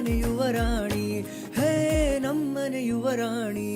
ನಮ್ಮನೆ ಯುವರಾಣಿ, ಹೇ ನಮ್ಮನೆ ಯುವರಾಣಿ.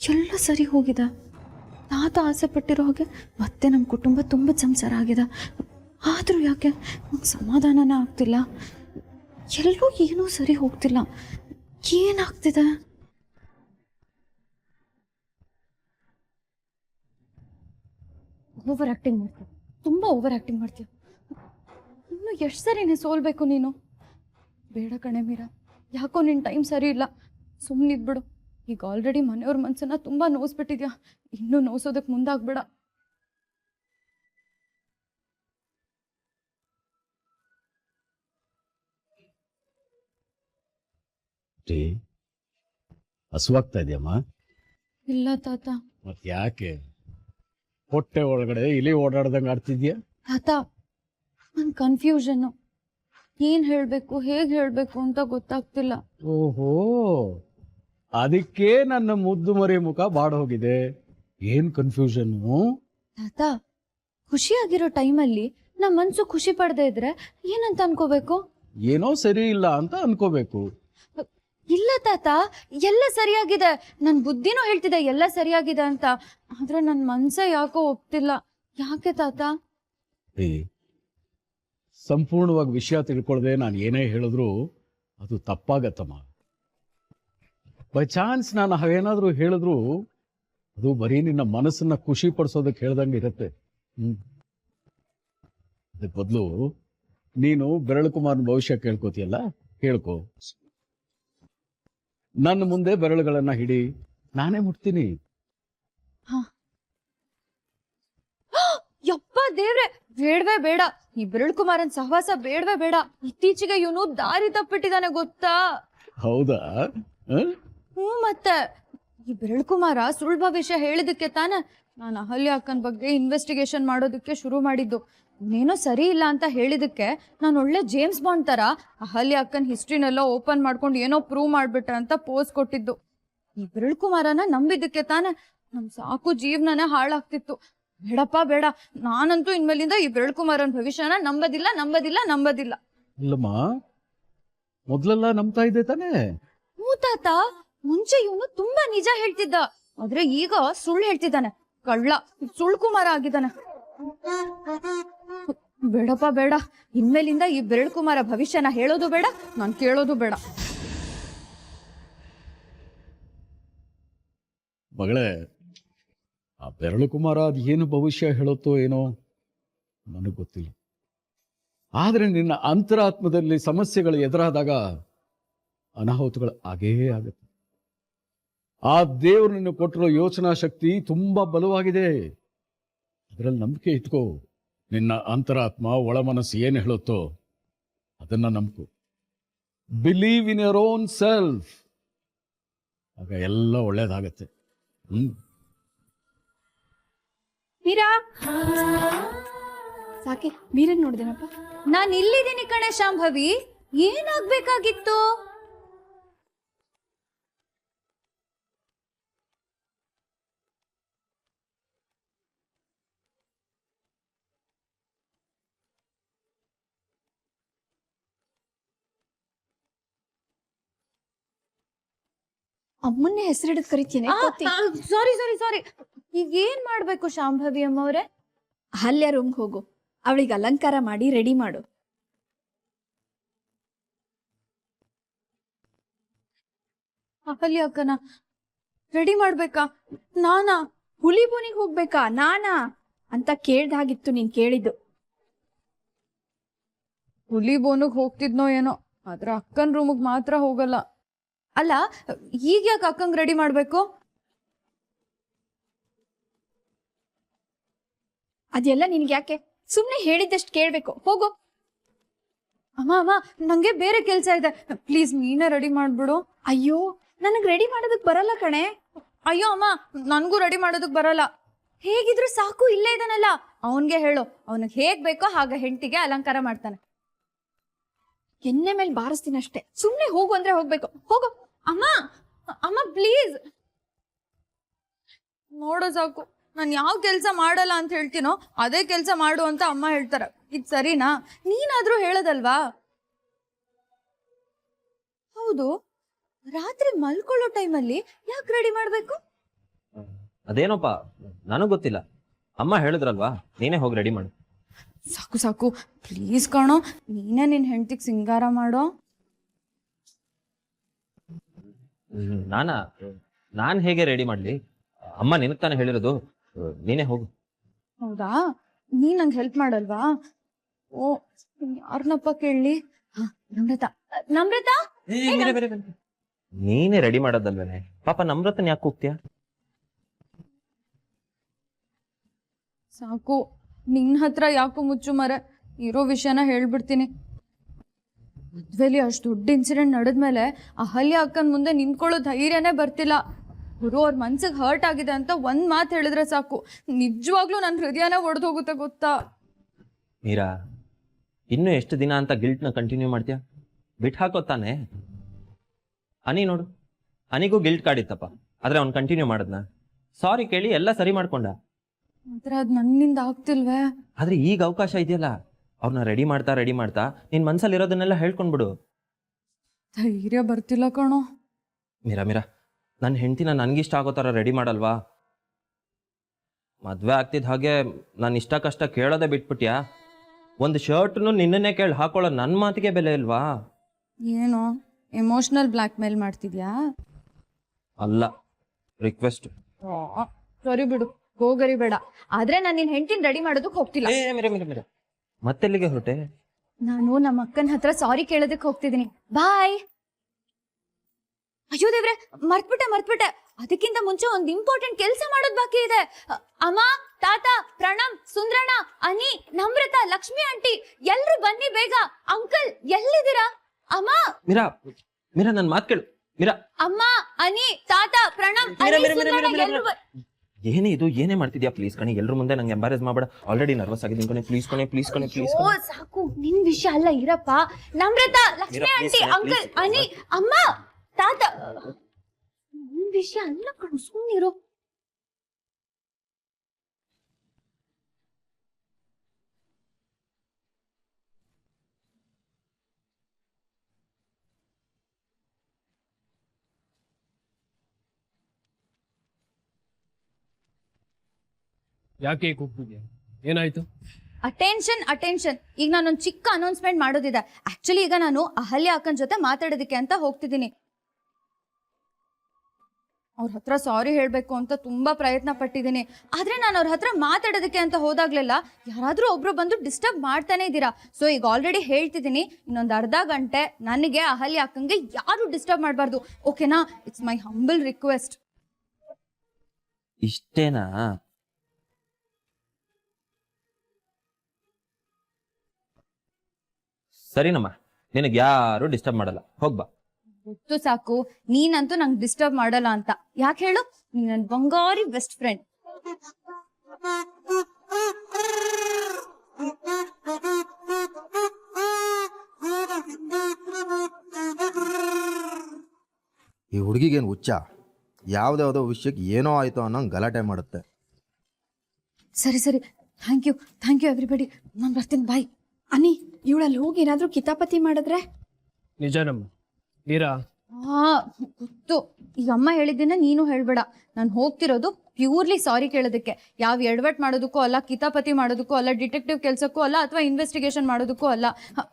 ಎಲ್ಲ ಸರಿ ಹೋಗಿದೆ. ತಾತ ಆಸೆ ಪಟ್ಟಿರೋ ಹಾಗೆ ಮತ್ತೆ ನಮ್ಮ ಕುಟುಂಬ ತುಂಬ ಸಂಸಾರ ಆಗಿದೆ. ಆದರೂ ಯಾಕೆ ನಂಗೆ ಸಮಾಧಾನನೇ ಆಗ್ತಿಲ್ಲ. ಎಲ್ಲೂ ಏನೂ ಸರಿ ಹೋಗ್ತಿಲ್ಲ. ಏನಾಗ್ತಿದೆ? ಓವರ್ ಆ್ಯಕ್ಟಿಂಗ್ ಮಾಡ್ತೀಯ, ತುಂಬ ಓವರ್ ಆ್ಯಕ್ಟಿಂಗ್ ಮಾಡ್ತೀಯ. ಇನ್ನು ಎಷ್ಟು ಸರಿನೇ ಸೋಲ್ಬೇಕು ನೀನು? ಬೇಡ ಕಣೆ ಮೀರಾ, ಯಾಕೋ ನಿನ್ನ ಟೈಮ್ ಸರಿ ಇಲ್ಲ. ಸುಮ್ಮನಿದ್ಬಿಡು. ಈಗ ಆಲ್ರೆಡಿ ಮನೆಯವ್ರ ಮನಸ್ಸನ್ನ ತುಂಬ ನೋಯಿಸ್ಬಿಟ್ಟಿದ್ಯಾ. ಇನ್ನೂ ನೋಯಿಸೋದಕ್ಕೆ ಮುಂದಾಗ್ಬೇಡ. ಹಸುವಾಗ್ತಾ ಇದೆಯಮ್ಮ? ಇಲ್ಲ ತಾತ. ಮತ್ ಯಾಕೆ ಹೊಟ್ಟೆ ಒಳಗಡೆ ಇಲಿ ಓಡಾಡ್ದಂಗೆ ಆಡ್ತಿದ್ಯಾ? ತಾತ, ನನ್ನ ಕನ್ಫ್ಯೂಷನ್ನು. ಏನು ಹೇಳಬೇಕು, ಹೇಗೆ ಹೇಳಬೇಕು ಅಂತ ಗೊತ್ತಾಗ್ತಿಲ್ಲ. ಓಹೋ, ಅದಕ್ಕೆ ನನ್ನ ಮುದ್ದು ಮರಿ ಮುಖ ಬಾಡ ಹೋಗಿದೆ. ಏನ್ ಕನ್ಫ್ಯೂಷನ್ನು? ತಾತ, ಖುಷಿಯಾಗಿರೋ ಟೈಮಲ್ಲಿ ನಮ್ಮ ಮನಸ್ಸು ಖುಷಿ ಪಡದೆ ಇದ್ರೆ ಏನಂತ ಅನ್ಕೋಬೇಕು? ಏನೋ ಸರಿ ಇಲ್ಲ ಅಂತ ಅನ್ಕೋಬೇಕು. ಇಲ್ಲ ತಾತ, ಎಲ್ಲ ಸರಿಯಾಗಿದೆ. ನನ್ನ ಬುದ್ಧಿನೂ ಹೇಳ್ತಿದೆ ಎಲ್ಲ ಸರಿಯಾಗಿದೆ ಅಂತ. ಆದ್ರೆ ನನ್ನ ಮನ್ಸೇ ಯಾಕೋ ಒಪ್ತಿಲ್ಲ. ಯಾಕೆ ತಾತ? ಸಂಪೂರ್ಣವಾಗಿ ವಿಷಯ ತಿಳ್ಕೊಳ್ದೆ ನಾನು ಏನೇ ಹೇಳಿದ್ರು ಅದು ತಪ್ಪಾಗತ್ತಮ್ಮ. ಬೈ ಚಾನ್ಸ್ ನಾನು ಹಾಗೇನಾದ್ರೂ ಹೇಳಿದ್ರು ಅದು ಬರೀ ನಿನ್ನ ಮನಸ್ಸನ್ನ ಖುಷಿ ಪಡಿಸೋದಕ್ಕೆ ಹೇಳ್ದಂಗೆ ಇರುತ್ತೆ. ಅದಕ್ಕೆ ಬದಲು ನೀನು ಬೆರಳು ಕುಮಾರನ ಭವಿಷ್ಯ ಕೇಳ್ಕೋತಿಯಲ್ಲ, ಕೇಳ್ಕೊ. ನನ್ನ ಮುಂದೆ ಬೆರಳುಗಳನ್ನ ಹಿಡಿ, ನಾನೇ ಮುಟ್ತೀನಿ. ಯಪ್ಪ ದೇವ್ರೆ, ಬೇಡವೇ ಬೇಡ. ಈ ಬೆರಳು ಕುಮಾರನ್ ಸಹವಾಸ ಬೇಡವೇ ಬೇಡ. ಇತ್ತೀಚೆಗೆ ಇವನು ದಾರಿ ತಪ್ಪಿಟ್ಟಿದ್ದಾನೆ ಗೊತ್ತಾ? ಹೌದಾ? ಮತ್ತೆ ಈ ಬೆರಳು ಕುಮಾರ ಸುಳ್ಳು ಭವಿಷ್ಯ ಹೇಳಿದಕ್ಕೆ ತಾನೆ ನಾನು ಅಹಲ್ಯ ಅಕ್ಕನ ಬಗ್ಗೆ ಇನ್ವೆಸ್ಟಿಗೇಷನ್ ಮಾಡೋದಕ್ಕೆ ಶುರು ಮಾಡಿದ್ದು. ಇನ್ನೇನೋ ಸರಿ ಇಲ್ಲ ಅಂತ ಹೇಳಿದಕ್ಕೆ ನಾನು ಒಳ್ಳೆ ಜೇಮ್ಸ್ ಬಾಂಡ್ ತರ ಅಹಲ್ಯ ಅಕ್ಕನ ಹಿಸ್ಟ್ರಿನೆಲ್ಲ ಓಪನ್ ಮಾಡ್ಕೊಂಡು ಏನೋ ಪ್ರೂವ್ ಮಾಡ್ಬಿಟ್ರೆ ಅಂತ ಪೋಸ್ ಕೊಟ್ಟಿದ್ದು. ಈ ಬೆರಳು ಕುಮಾರನ ನಂಬಿದ್ದಕ್ಕೆ ತಾನೆ ನಮ್ ಸಾಕು ಜೀವನನೇ ಹಾಳಾಗ್ತಿತ್ತು. ಬೇಡಪ್ಪ ಬೇಡ, ನಾನಂತೂ ಇನ್ಮೇಲಿಂದ ಈ ಬೆರಳು ಕುಮಾರನ ಭವಿಷ್ಯನ ನಂಬದಿಲ್ಲ ನಂಬದಿಲ್ಲ ನಂಬದಿಲ್ಲ. ಇಲ್ಲಮ್ಮ, ಮೊದ್ಲೆಲ್ಲ ನಂಬ್ತಾ ಇದ್ದೆ ತಾನೆ? ಹ್ಞೂ ತಾತ, ಮುಂಚೆ ಇವನು ತುಂಬಾ ನಿಜ ಹೇಳ್ತಿದ್ದ. ಆದ್ರೆ ಈಗ ಸುಳ್ಳು ಹೇಳ್ತಿದ್ದಾನೆ. ಕಳ್ಳ, ಸುಳ್ಳು ಕುಮಾರ ಆಗಿದ್ದಾನೆ. ಬೇಡಪ್ಪ ಬೇಡ, ಇನ್ಮೇಲಿಂದ ಈ ಬೆರಳು ಕುಮಾರ ಭವಿಷ್ಯನ ಹೇಳೋದು ಬೇಡ, ನಾನು ಕೇಳೋದು ಬೇಡ. ಮಗಳೇ, ಆ ಬೆರಳು ಕುಮಾರ ಅದು ಏನು ಭವಿಷ್ಯ ಹೇಳುತ್ತೋ ಏನೋ ನನಗೆ ಗೊತ್ತಿಲ್ಲ. ಆದ್ರೆ ನಿನ್ನ ಅಂತರಾತ್ಮದಲ್ಲಿ ಸಮಸ್ಯೆಗಳು ಎದುರಾದಾಗ ಅನಾಹುತಗಳು ಆಗೇ ಆಗುತ್ತೆ. ಆ ದೇವರು ನಿನ್ನ ಕೊಟ್ಟಿರೋ ಯೋಚನಾ ಶಕ್ತಿ ತುಂಬಾ ಬಲವಾಗಿದೆ. ಅದರಲ್ಲಿ ನಂಬಿಕೆ ಇಟ್ಕೋ. ನಿನ್ನ ಅಂತರಾತ್ಮ ಒಳ ಮನಸ್ಸು ಏನು ಹೇಳುತ್ತೋ ಅದನ್ನ ನಂಬ್ಕೋ. Believe in your own self. ಆಗ ಎಲ್ಲ ಒಳ್ಳೇದಾಗತ್ತೆ. ಮೀರಾ, ಸಾಕೆ ಮೀರನ್ ನೋಡಿದೇನಪ್ಪ? ನಾನು ಇಲ್ಲಿದ್ದೀನಿ ಕಣೆ ಶಾಂಭವಿ. ಏನಾಗ್ಬೇಕಾಗಿತ್ತು? ಅಮ್ಮನ್ನೇ ಹೆಸರಿಡದ್ ಕರಿತೀನಿ. ಸಾರಿ ಸಾರಿ ಸಾರಿ. ಈಗ ಏನ್ ಮಾಡ್ಬೇಕು ಶಾಂಭವಿ ಅಮ್ಮವ್ರೆ? ಅಹಲ್ಯ ರೂಮ್ಗೆ ಹೋಗು, ಅವಳಿಗೆ ಅಲಂಕಾರ ಮಾಡಿ ರೆಡಿ ಮಾಡು. ಅಹಲ್ಯ ಅಕ್ಕನ ರೆಡಿ ಮಾಡ್ಬೇಕಾ? ನಾನಾ? ಹುಲಿ ಬೋನಿಗೆ ಹೋಗ್ಬೇಕಾ? ನಾನಾ ಅಂತ ಕೇಳ್ದಾಗಿತ್ತು ನೀನ್ ಕೇಳಿದ್ದು. ಹುಲಿ ಬೋನಿಗೆ ಹೋಗ್ತಿದ್ನೋ ಏನೋ, ಆದ್ರೆ ಅಕ್ಕನ ರೂಮಿಗೆ ಮಾತ್ರ ಹೋಗಲ್ಲ. ಅಲ್ಲ, ಈಗ ಯಾಕೆ ಅಕ್ಕಂಗ್ ರೆಡಿ ಮಾಡ್ಬೇಕು? ಅದೆಲ್ಲ ನಿನ್ಗೆ ಯಾಕೆ? ಸುಮ್ನೆ ಹೇಳಿದ್ದಷ್ಟು ಕೇಳ್ಬೇಕು. ಹೋಗು. ಅಮ್ಮ ಅಮ್ಮ ನಂಗೆ ಬೇರೆ ಕೆಲಸ ಇದೆ, ಪ್ಲೀಸ್ ನೀನೇ ರೆಡಿ ಮಾಡ್ಬಿಡು. ಅಯ್ಯೋ ನನಗ್ ರೆಡಿ ಮಾಡೋದಕ್ ಬರಲ್ಲ ಕಣೆ. ಅಯ್ಯೋ ಅಮ್ಮ ನನಗೂ ರೆಡಿ ಮಾಡೋದಕ್ ಬರಲ್ಲ. ಹೇಗಿದ್ರು ಸಾಕು ಇಲ್ಲೇ ಇದಾನಲ್ಲ, ಅವನ್ಗೆ ಹೇಳು, ಅವನಿಗೆ ಹೇಗ್ ಬೇಕೋ ಹಾಗೆ ಹೆಂಡತಿಗೆ ಅಲಂಕಾರ ಮಾಡ್ತಾನೆ. ಎಣ್ಣೆ ಮೇಲೆ ಬಾರಿಸ್ತೀನಿ ಅಷ್ಟೇ, ಸುಮ್ನೆ ಹೋಗು ಅಂದ್ರೆ ಹೋಗ್ಬೇಕು. ಹೋಗು. ಅಮ್ಮ ಅಮ್ಮ ಪ್ಲೀಸ್ ನೋಡೋ ಸಾಕು, ನಾನು ಯಾವ ಕೆಲಸ ಮಾಡಲ್ಲ ಅಂತ ಹೇಳ್ತೀನೋ ಅದೇ ಕೆಲಸ ಮಾಡು ಅಂತ ಅಮ್ಮ ಹೇಳ್ತಾರ. ಇದು ಸರಿನಾ? ನೀನಾದ್ರೂ ಹೇಳೋದಲ್ವಾ? ಹೌದು, ರಾತ್ರಿ ಮಲ್ಕೊಳ್ಳೋ ಟೈಮಲ್ಲಿ ಯಾಕೆ ರೆಡಿ ಮಾಡ್ಬೇಕು? ಅದೇನೋಪ್ಪ ನನಗ್ ಗೊತ್ತಿಲ್ಲ, ಅಮ್ಮ ಹೇಳಿದ್ರಲ್ವಾ, ನೀನೇ ಹೋಗಿ ರೆಡಿ ಮಾಡು. ಸಾಕು ಸಾಕು ಪ್ಲೀಸ್ ಕಾಣೋ, ನೀನೇ ನಿನ್ ಹೆಂಡತಿಗೆ ಸಿಂಗಾರ ಮಾಡೋ. ನಾನ್ ಹೇಗೆ ರೆಡಿ ಮಾಡ್ಲಿ? ಅಮ್ಮ ನಿನಗ್ ತಾನೇ ಹೇಳಿರೋದು, ನೀನೇ ಹೋಗು. ಹೌದಾ, ನೀನ್ ನಂಗೆ ಹೆಲ್ಪ್ ಮಾಡಲ್ವಾ? ಓ ಯಾರನ್ನಪ್ಪ ಕೇಳಲಿ? ನಮ್ರತ. ನಮ್ರತ ನೀನೇ ರೆಡಿ ಮಾಡೋದಲ್ವೇನೆ, ಪಾಪ ನಮ್ರತನ್ ಯಾಕೆ ಹೋಗ್ತೀಯ? ಸಾಕು, ನಿನ್ನ ಹತ್ರ ಯಾಕೋ ಮುಚ್ಚು ಮರೆ, ಇರೋ ವಿಷಯನ ಹೇಳ್ಬಿಡ್ತೀನಿ. ಮದ್ವೆಲಿ ಅಷ್ಟು ದೊಡ್ಡ ಇನ್ಸಿಡೆಂಟ್ ನಡೆದ್ಮೇಲೆ ಅಹಲ್ಯ ಅಕ್ಕನ ಮುಂದೆ ನಿಂತ್ಕೊಳ್ಳೋ ಧೈರ್ಯನೇ ಬರ್ತಿಲ್ಲ. ಗುರು ಅವ್ರ ಮನ್ಸಿಗೆ ಹರ್ಟ್ ಆಗಿದೆ ಅಂತ ಒಂದ್ ಮಾತು ಹೇಳಿದ್ರೆ ಸಾಕು, ನಿಜವಾಗ್ಲೂ ನನ್ನ ಹೃದಯನೇ ಒಡೆದು ಹೋಗುತ್ತೆ ಗೊತ್ತಾ? ಮೀರಾ, ಇನ್ನು ಎಷ್ಟು ದಿನ ಅಂತ ಗಿಲ್ಟ್ನ ಕಂಟಿನ್ಯೂ ಮಾಡ್ತೀಯ? ಬಿಟ್ಟು ಹಾಕೋ ತಾನೆ. ಅನಿ ನೋಡು, ಅನಿಗೂ ಗಿಲ್ಟ್ ಕಾಡಿತ್ತಪ್ಪ, ಆದ್ರೆ ಅವ್ನು ಕಂಟಿನ್ಯೂ ಮಾಡದ್ನ. ಸಾರಿ ಕೇಳಿ ಎಲ್ಲ ಸರಿ ಮಾಡ್ಕೊಂಡ. ಆದ್ರೆ ಅದ್ ನನ್ನಿಂದ ಆಗ್ತಿಲ್ವೇ? ಆದ್ರೆ ಈಗ ಅವಕಾಶ ಇದೆಯಲ್ಲ, ಅವ್ರನ್ನ ರೆಡಿ ಮಾಡ್ತಾ ನಿನ್ ಮನ್ಸಲ್ಲಿ ಇರೋದನ್ನೆಲ್ಲ ಹೇಳ್ಕೊಂಡ್ಬಿಡು. ಧೈರ್ಯ ಬರ್ತಿಲ್ಲ ಕಣೋ. ಮೀರಾ, ನನ್ನ ಹೆಂಡತಿನ ನನ್ಗಿಷ್ಟ ಆಗೋ ಥರ ರೆಡಿ ಮಾಡಲ್ವಾ? ಮದ್ವೆ ಆಗ್ತಿದ್ದ ಹಾಗೆ ನಾನು ಇಷ್ಟ ಕಷ್ಟ ಕೇಳೋದೇ ಬಿಟ್ಬಿಟ್ಯಾ? ಒಂದು ಶರ್ಟ್ನು ನಿನ್ನನ್ನೇ ಕೇಳಿ ಹಾಕೊಳ್ಳೋ ನನ್ನ ಮಾತಿಗೆ ಬೆಲೆ ಇಲ್ವಾ? ಏನೋ ಎಮೋಷನಲ್ ಬ್ಲ್ಯಾಕ್ ಮೇಲ್ ಮಾಡ್ತಿದ್ಯಾ? ಅಲ್ಲ, ರಿಕ್ವೆಸ್ಟ್. ಸರಿ ಬಿಡು, ಹೋಗರಿ ಬೇಡ. ಆದ್ರೆ ನಾನು ನಿನ್ ಹೆಂಡತಿನ ರೆಡಿ ಮಾಡೋದಕ್ಕೆ ಹೋಗ್ತಿಲ್ಲ. ಮತ್ತೆಲ್ಲಿಗೆ ಹೊರಟೆ? ನಾನು ನಮ್ಮ ಅಕ್ಕನ ಹತ್ರ ಸಾರಿ ಕೇಳೋದಕ್ಕೆ ಹೋಗ್ತಿದ್ದೀನಿ. ಬಾಯ್. ಅಯ್ಯೋ ದೇವ್ರೆ, ಮರ್ತ್ಬಿಟ್ಟೆ. ಅದಕ್ಕಿಂತ ಮುಂಚೆ ಒಂದು ಇಂಪಾರ್ಟೆಂಟ್ ಕೆಲಸ ಮಾಡೋದ್ ಬಾಕಿ ಇದೆ. ಅಮ್ಮ, ತಾತ, ಪ್ರಣಮ್, ಸುಂದ್ರಣ್ಣ, ಅನಿ, ನಮ್ರತ, ಲಕ್ಷ್ಮಿ ಆಂಟಿ ಎಲ್ರು ಬನ್ನಿ ಬೇಗ. ಅಂಕಲ್ ಎಲ್ಲಿದ್ದೀರಾ? ಅಮ್ಮ ಮೀರಾ, ನನ್ ಮಾತ್ ಕೇಳು. ಮೀರಾ, ಅಮ್ಮ, ಅನಿ, ತಾತ, ಪ್ರಣಮ್, ಏನೇ ಇದು, ಏನೇ ಮಾಡ್ತಿದ್ಯಾ? ಪ್ಲೀಸ್ ಕಣಿ, ಎಲ್ರ ಮುಂದೆ ನಂಗೆ ಎಂಬಾರೇಜ್ ಮಾಡ್ಬೇಡ. ಆಲ್ರೆಡಿ ನರ್ವಸ್ ಆಗಿದ್ದೀನಿ ಕಣೆ. ಪ್ಲೀಸ್ ಕಣೆ. ಓ ಸಾಕು, ನಿನ್ ವಿಷಯ ಅಲ್ಲ, ಇರಪ್ಪ. ನಮ್ರತ, ಲಕ್ಷ್ಮಿ ಆಂಟಿ, ಅಂಕಲ್, ಅನಿ, ಅಮ್ಮ, ತಾತ, ನಿನ್ ವಿಷಯ ಅಲ್ಲ ಕಣು, ಸುಮ್ಮನಿರು. ಯಾಕೆ ಕೂಗ್ತಿದ್ಯಾ? ಏನಾಯ್ತು? ಅಟೆನ್ಷನ್. ಈಗ ನಾನೊಂದು ಚಿಕ್ಕ ಅನೌನ್ಸ್ಮೆಂಟ್ ಮಾಡೋದಿದೆ. ಆಕ್ಚುಲಿ ಈಗ ನಾನು ಅಹಲ್ಯ ಅಕ್ಕನ ಜೊತೆ ಮಾತಾಡೋದಕ್ಕೆ ಅಂತ ಹೋಗ್ತಿದ್ದೀನಿ. ಅವ್ರ ಹತ್ರ ಸಾರಿ ಹೇಳ್ಬೇಕು ಅಂತ ತುಂಬಾ ಪ್ರಯತ್ನ ಪಟ್ಟಿದ್ದೀನಿ. ಆದ್ರೆ ನಾನು ಅವ್ರ ಹತ್ರ ಮಾತಾಡೋದಕ್ಕೆ ಅಂತ ಹೋದಾಗ್ಲೆಲ್ಲ ಯಾರಾದ್ರೂ ಒಬ್ರು ಬಂದು ಡಿಸ್ಟರ್ಬ್ ಮಾಡ್ತಾನೆ ಇದ್ದೀರಾ. ಸೊ ಈಗ ಆಲ್ರೆಡಿ ಹೇಳ್ತಿದ್ದೀನಿ, ಇನ್ನೊಂದು ಅರ್ಧ ಗಂಟೆ ನನಗೆ ಅಹಲ್ಯ ಅಕ್ಕಂಗೆ ಯಾರು ಡಿಸ್ಟರ್ಬ್ ಮಾಡಬಾರ್ದು. ಓಕೆನಾ? It's my humble request. ಇಷ್ಟೇನಾ? ಸರಿನಮ್ಮ, ನಿನಗೆ ಯಾರು ಡಿಸ್ಟರ್ಬ್ ಮಾಡಲ್ಲ, ಹೋಗ್ಬಾ. ಗೊತ್ತು ಸಾಕು, ನೀನಂತೂ ನಂಗೆ ಡಿಸ್ಟರ್ಬ್ ಮಾಡಲ್ಲ ಅಂತ. ಯಾಕೆ ಹೇಳು? ನೀನ್ ನನ್ನ ಬಂಗಾರಿ ಬೆಸ್ಟ್ ಫ್ರೆಂಡ್. ಈ ಹುಡುಗಿಗೇನು ಹುಚ್ಚ? ಯಾವ್ದಾವುದೋ ವಿಷಯಕ್ಕೆ ಏನೋ ಆಯ್ತು ಅನ್ನೋಂಗೆ ಗಲಾಟೆ ಮಾಡುತ್ತೆ. ಸರಿ ಥ್ಯಾಂಕ್ ಯು ಎವ್ರಿಬಡಿ. ನಾನು ಬರ್ತೀನಿ, ಬಾಯ್. ಅನಿ, ಇವಳಲ್ಲಿ ಹೋಗಿ ಏನಾದ್ರೂ ಕಿತಾಪತಿ ಮಾಡಿದ್ರೆ? ನಿಜನಮ್ಮ. ಮೀರಾ, ಗೊತ್ತು. ಈಗ ಅಮ್ಮ ಹೇಳಿದ್ದನ್ನ ನೀನು ಹೇಳ್ಬೇಡ. ನಾನು ಹೋಗ್ತಿರೋದು ಪ್ಯೂರ್ಲಿ ಸಾರಿ ಕೇಳೋದಕ್ಕೆ. ಯಾವ ಎಡವಟ್ ಮಾಡೋದಕ್ಕೂ ಅಲ್ಲ, ಕಿತಾಪತಿ ಮಾಡೋದಕ್ಕೂ ಅಲ್ಲ, ಡಿಟೆಕ್ಟಿವ್ ಕೆಲಸಕ್ಕೂ ಅಲ್ಲ, ಅಥವಾ ಇನ್ವೆಸ್ಟಿಗೇಷನ್ ಮಾಡೋದಕ್ಕೂ ಅಲ್ಲ.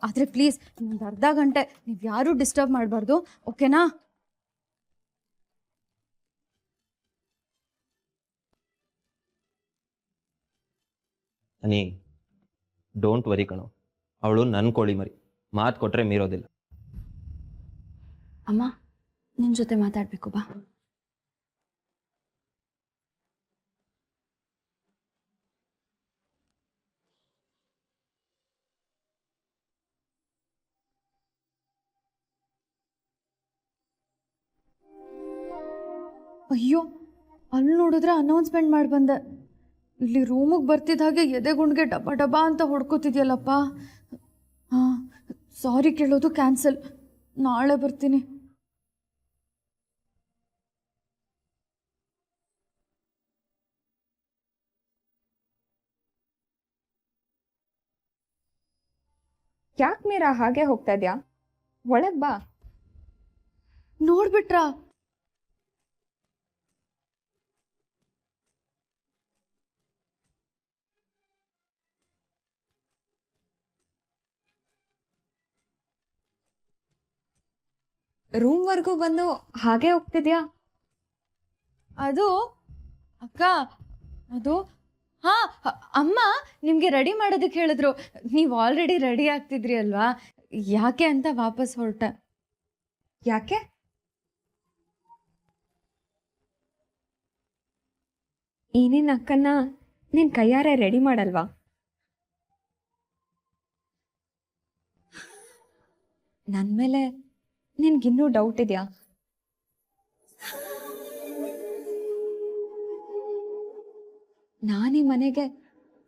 ಆದ್ರೆ ಪ್ಲೀಸ್ ಇನ್ನೊಂದು ಅರ್ಧ ಗಂಟೆ ನೀವು ಯಾರು ಡಿಸ್ಟರ್ಬ್ ಮಾಡಬಾರ್ದು, ಓಕೆನಾ? ಅನಿ, ಡೋಂಟ್ ವರಿ ಕಣೋ, ಅವಳು ನನ್ನ ಕೋಳಿ ಮರಿ, ಮಾತು ಕೊಟ್ರೆ ಮೀರೋದಿಲ್ಲ. ಅಮ್ಮ, ನಿನ್ ಜೊತೆ ಮಾತಾಡ್ಬೇಕು, ಬಾ. ಅಯ್ಯೋ, ಅಲ್ಲಿ ನೋಡಿದ್ರೆ ಅನೌನ್ಸ್ಮೆಂಟ್ ಮಾಡಿ ಬಂದೆ. ಇಲ್ಲಿ ರೂಮಿಗೆ ಬರ್ತಿದ್ದ ಹಾಗೆ ಎದೆಗುಂಡ್ಗೆ ಡಬ್ಬ ಡಬ್ಬ ಅಂತ ಹೊಡ್ಕೋತಿದ್ಯಲ್ಲಪ್ಪ. ಹಾಂ, ಸಾರಿ ಕೇಳೋದು ಕ್ಯಾನ್ಸಲ್. ನಾಳೆ ಬರ್ತೀನಿ. ಯಾಕೆ ಮೀರಾ ಹಾಗೆ ಹೋಗ್ತಾ ಇದ್ಯಾ? ಒಳಗ್ ಬಾ. ನೋಡ್ಬಿಟ್ರಾ? ರೂಮ್ವರೆಗೂ ಬಂದು ಹಾಗೆ ಹೋಗ್ತಿದ್ಯಾ? ಅದು ಅಕ್ಕ, ಅದು ಹಾಂ, ಅಮ್ಮ ನಿಮಗೆ ರೆಡಿ ಮಾಡೋದಕ್ಕೆ ಹೇಳಿದ್ರು. ನೀವು ಆಲ್ರೆಡಿ ರೆಡಿ ಆಗ್ತಿದ್ರಿ ಅಲ್ವಾ, ಯಾಕೆ ಅಂತ ವಾಪಸ್ ಹೊರಟೆ. ಯಾಕೆ? ಈ ನಿನ್ನ ಅಕ್ಕನ್ನ ನಿನ್ ಕೈಯಾರೆ ರೆಡಿ ಮಾಡಲ್ವಾ? ನನ್ ಮೇಲೆ ನಿನ್ಗಿನ್ನೂ ಡೌಟ್ ಇದೆಯಾ? ನಾನೀ ಮನೆಗೆ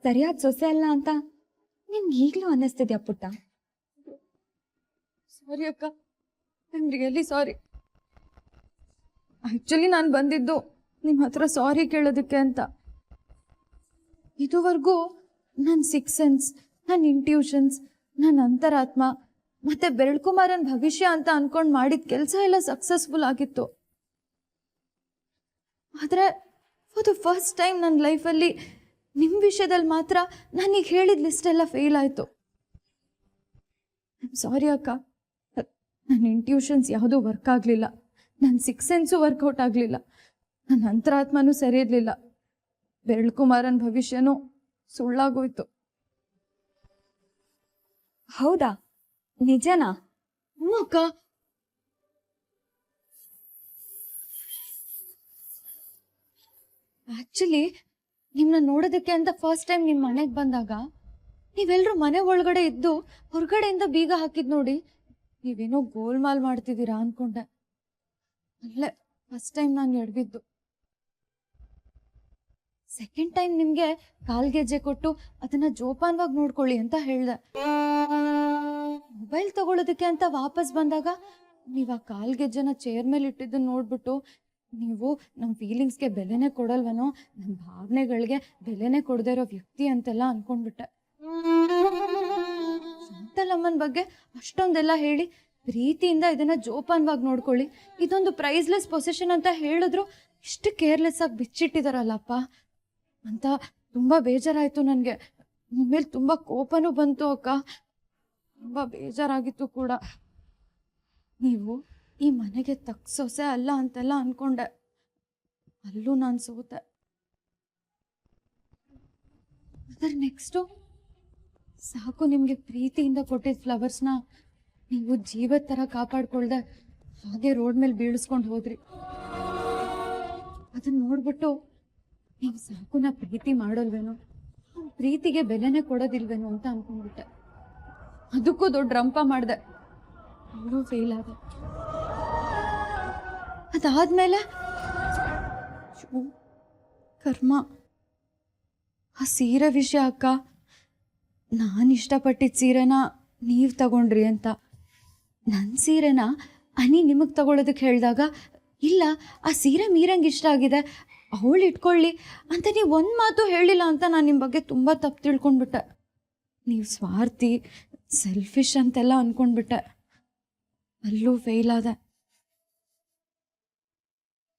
ಸರಿಯಾದ ಸೊಸೆ ಅಲ್ಲ ಅಂತ ನಿನ್ಗೆ ಈಗಲೂ ಅನ್ನಿಸ್ತಿದ್ಯಾ ಪುಟ್ಟ? ಸಾರಿ ಅಕ್ಕ, I am really sorry. Actually ನಾನು ಬಂದಿದ್ದು ನಿಮ್ಮ ಹತ್ರ ಸಾರಿ ಕೇಳೋದಕ್ಕೆ ಅಂತ. ಇದುವರೆಗೂ ನನ್ನ ಸಿಕ್ಸ್ ಸೆನ್ಸ್, ನನ್ನ ಇಂಟ್ಯೂಷನ್ಸ್, ನನ್ನ ಅಂತರಾತ್ಮ ಮತ್ತು ಬೆರಳ್ಕುಮಾರನ ಭವಿಷ್ಯ ಅಂತ ಅಂದ್ಕೊಂಡು ಮಾಡಿದ ಕೆಲಸ ಎಲ್ಲ ಸಕ್ಸಸ್ಫುಲ್ ಆಗಿತ್ತು. ಆದರೆ ಫಾರ್ ದ ಫಸ್ಟ್ ಟೈಮ್ ನನ್ನ ಲೈಫಲ್ಲಿ ನಿಮ್ಮ ವಿಷಯದಲ್ಲಿ ಮಾತ್ರ ನಾನೀಗ ಹೇಳಿದ ಲಿಸ್ಟೆಲ್ಲ ಫೇಲ್ ಆಯಿತು. ಐ ಆಮ್ ಸಾರಿ ಅಕ್ಕ. ನನ್ನ ಇಂಟ್ಯೂಷನ್ಸ್ ಯಾವುದೂ ವರ್ಕ್ ಆಗಲಿಲ್ಲ, ನನ್ನ ಸಿಕ್ಸ್ ಸೆನ್ಸು ವರ್ಕೌಟ್ ಆಗಲಿಲ್ಲ, ನನ್ನ ಅಂತರಾತ್ಮನೂ ಸರಿ ಇರಲಿಲ್ಲ, ಬೆರಳ್ಕುಮಾರನ ಭವಿಷ್ಯನೂ ಸುಳ್ಳಾಗೋಯ್ತು. ಹೌದಾ? ನಿಜನಾ? ಹ್ಞೂ ಅಕ್ಕ. ಆ್ಯಕ್ಚುಲಿ ನಿಮ್ಮನ್ನ ನೋಡೋದಕ್ಕೆ ಅಂತ ಫಸ್ಟ್ ಟೈಮ್ ನಿಮ್ಮ ಮನೆಗೆ ಬಂದಾಗ ನೀವೆಲ್ಲರೂ ಮನೆ ಒಳಗಡೆ ಇದ್ದು ಹೊರಗಡೆಯಿಂದ ಬೀಗ ಹಾಕಿದ್ ನೋಡಿ ನೀವೇನೋ ಗೋಲ್ಮಾಲ್ ಮಾಡ್ತಿದ್ದೀರಾ ಅಂದ್ಕೊಂಡೆ. ಅಲ್ಲೇ ಫಸ್ಟ್ ಟೈಮ್ ನಾನು ಎಡವಿದ್ದು. ಸೆಕೆಂಡ್ ಟೈಮ್ ನಿಮಗೆ ಕಾಲ್ಗೆಜ್ಜೆ ಕೊಟ್ಟು ಅದನ್ನ ಜೋಪಾನವಾಗಿ ನೋಡ್ಕೊಳ್ಳಿ ಅಂತ ಹೇಳ್ದೆ. ಮೊಬೈಲ್ ತಗೊಳ್ಳೋದಕ್ಕೆ ಅಂತ ವಾಪಸ್ ಬಂದಾಗ ನೀವು ಆ ಕಾಲ್ಗೆಜ್ಜೆನ ಚೇರ್ ಮೇಲೆ ಇಟ್ಟಿದ್ದನ್ನು ನೋಡ್ಬಿಟ್ಟು ನೀವು ನಮ್ಮ ಫೀಲಿಂಗ್ಸ್ಗೆ ಬೆಲೆನೇ ಕೊಡಲ್ವನೋ, ನಮ್ಮ ಭಾವನೆಗಳಿಗೆ ಬೆಲೆನೇ ಕೊಡದೇ ಇರೋ ವ್ಯಕ್ತಿ ಅಂತೆಲ್ಲ ಅನ್ಕೊಂಡ್ಬಿಟ್ಟೆ. ಶಾಂತಲಮ್ಮನ ಬಗ್ಗೆ ಅಷ್ಟೊಂದೆಲ್ಲ ಹೇಳಿ ಪ್ರೀತಿಯಿಂದ ಇದನ್ನ ಜೋಪಾನವಾಗಿ ನೋಡ್ಕೊಳ್ಳಿ, ಇದೊಂದು ಪ್ರೈಸ್ಲೆಸ್ ಪೊಸಿಷನ್ ಅಂತ ಹೇಳಿದ್ರು ಇಷ್ಟು ಕೇರ್ಲೆಸ್ ಆಗಿ ಬಿಚ್ಚಿಟ್ಟಿದಾರಲ್ಲಪ್ಪ ಅಂತ ತುಂಬ ಬೇಜಾರಾಯಿತು ನನಗೆ. ನಿಮ್ಮೇಲೆ ತುಂಬ ಕೋಪನೂ ಬಂತು ಅಕ್ಕ, ತುಂಬ ಬೇಜಾರಾಗಿತ್ತು ಕೂಡ. ನೀವು ಈ ಮನೆಗೆ ತಕ್ಕ ಸೊಸೆ ಅಲ್ಲ ಅಂತೆಲ್ಲ ಅನ್ಕೊಂಡೆ, ಅಲ್ಲೂ ನಾನು ಸೋತೆ. ಅದರ ನೆಕ್ಸ್ಟು ಸಾಕು ನಿಮಗೆ ಪ್ರೀತಿಯಿಂದ ಕೊಟ್ಟಿದ್ದ ಫ್ಲವರ್ಸ್ನ ನೀವು ಜೀವದ ಥರ ಕಾಪಾಡ್ಕೊಳ್ದೆ ಹಾಗೆ ರೋಡ್ ಮೇಲೆ ಬೀಳಿಸ್ಕೊಂಡು ಹೋದ್ರಿ. ಅದನ್ನ ನೋಡ್ಬಿಟ್ಟು ನೀವು ಸಾಕು ನಾ ಪ್ರೀತಿ ಮಾಡೋಲ್ವೇನೋ, ಪ್ರೀತಿಗೆ ಬೆಲೆನೇ ಕೊಡೋದಿಲ್ವೇನೋ ಅಂತ ಅನ್ಕೊಂಡ್ಬಿಟ್ಟೆ. ಅದಕ್ಕೂ ದೊಡ್ಡ ರಂಪ ಮಾಡಿದೆ, ಅವಳು ಫೇಲ್ ಆದ. ಅದಾದ್ಮೇಲೆ ಕರ್ಮ, ಆ ಸೀರೆ ವಿಷಯ ಅಕ್ಕ. ನಾನು ಇಷ್ಟಪಟ್ಟಿದ್ದ ಸೀರೆನ ನೀವು ತಗೊಂಡ್ರಿ ಅಂತ. ನನ್ನ ಸೀರೆನ ಅನಿ ನಿಮಗೆ ತಗೊಳ್ಳೋದಕ್ಕೆ ಹೇಳಿದಾಗ ಇಲ್ಲ ಆ ಸೀರೆ ಮೀರಂಗೆ ಇಷ್ಟ ಆಗಿದೆ ಅವಳು ಇಟ್ಕೊಳ್ಳಿ ಅಂತ ನೀವು ಒಂದು ಮಾತು ಹೇಳಿಲ್ಲ ಅಂತ ನಾನು ನಿಮ್ಮ ಬಗ್ಗೆ ತುಂಬ ತಪ್ಪು ತಿಳ್ಕೊಂಡ್ಬಿಟ್ಟೆ. ನೀವು ಸ್ವಾರ್ಥಿ, ಸೆಲ್ಫಿಶ್ ಅಂತೆಲ್ಲ ಅಂದ್ಕೊಂಡ್ಬಿಟ್ಟೆ. ಅಲ್ಲೂ ಫೇಲ್ ಆದೆ.